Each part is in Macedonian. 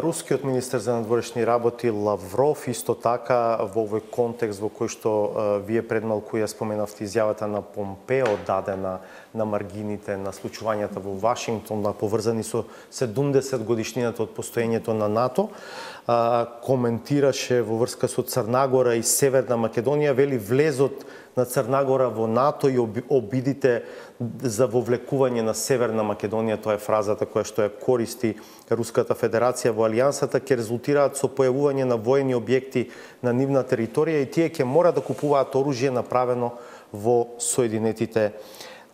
Рускиот министер за надворешни работи Лавров исто така во овој контекст во кој што вие пред малку ја споменавте изјавата на Помпео дадена на маргините на случувањата во Вашингтон, поврзани со 70 годишнината од постоењето на НАТО, коментираше во врска со Црнагора и Северна Македонија, вели влезот на Црнагора во НАТО и обидите за вовлекување на Северна Македонија, тоа е фразата која што ја користи Руската Федерација во Алијансата, ќе резултираат со појавување на воени објекти на нивна територија и тие ќе мора да купуваат оружје направено во Соединетите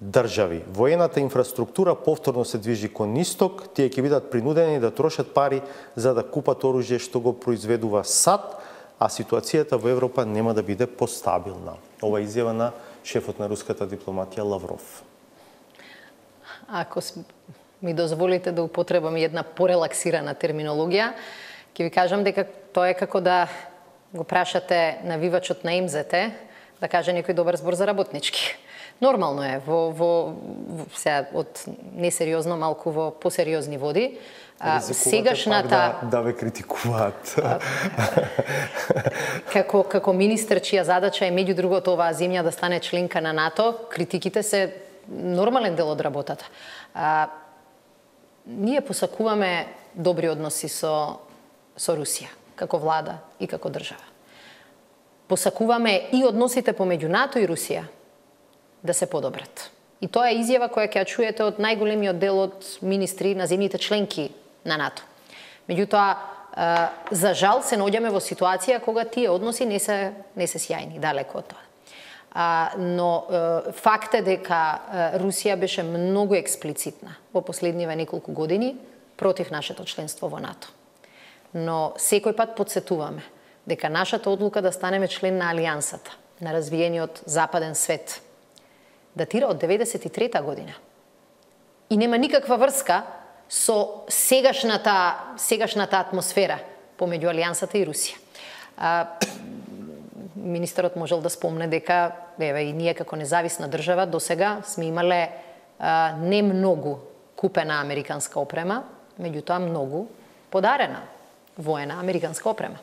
држави. Воената инфраструктура повторно се движи кон исток, тие ќе бидат принудени да трошат пари за да купат оружје што го произведува САД, а ситуацијата во Европа нема да биде постабилна. Ова изјава на шефот на руската дипломатија Лавров. Ако ми дозволите да употребам една порелаксирана терминологија, ќе ви кажам дека тоа е како да го прашате навивачот на МЗТ да каже некој добар збор за работнички. Нормално е сега од несериозно малку во посериозни води. Сегашната да ве критикуваат. Како министер чија задача е меѓу другото оваа земја да стане членка на НАТО, критиките се нормален дел од работата. Ние посакуваме добри односи со Русија, како влада и како држава. Посакуваме и односите помеѓу НАТО и Русија да се подобрат. И тоа е изјава која ќе ја чуете од најголемиот дел од министри на земјите членки на НАТО. Меѓутоа, за жал се наоѓаме во ситуација кога тие односи не се сјајни, далеко од тоа. Но факт е дека Русија беше многу експлицитна во последниве неколку години против нашето членство во НАТО. Но секој пат подсетуваме дека нашата одлука да станеме член на Алијансата, на развиениот западен свет, датира од 93-та година. И нема никаква врска со сегашната атмосфера помеѓу Алијансата и Русија. Министерот можел да спомне дека и ние како независна држава досега сме имале не многу купена американска опрема, меѓутоа многу подарена воена американска опрема.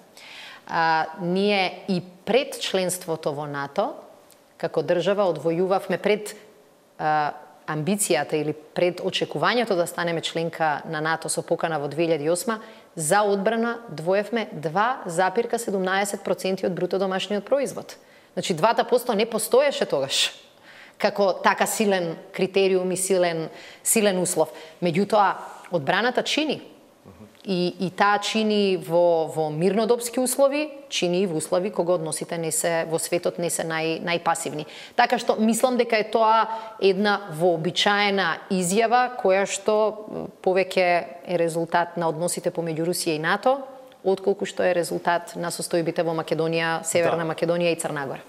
Ние и пред членството во НАТО како држава одвојувавме пред амбицијата или пред очекувањето да станеме членка на НАТО со покана во 2008 за одбрана двоевме 2,17% од бруто домашниот производ. Значи 2% не постоеше тогаш како така силен критериум и силен услов. Меѓутоа одбраната чини. И таа чини во мирнодопски услови, чини и во услови кога односите во светот не се најпасивни. Така што мислам дека е тоа една вообичаена изјава која што повеќе е резултат на односите помеѓу Русија и НАТО, отколку што е резултат на состојбите во Македонија, Северна Македонија и Црна Гора.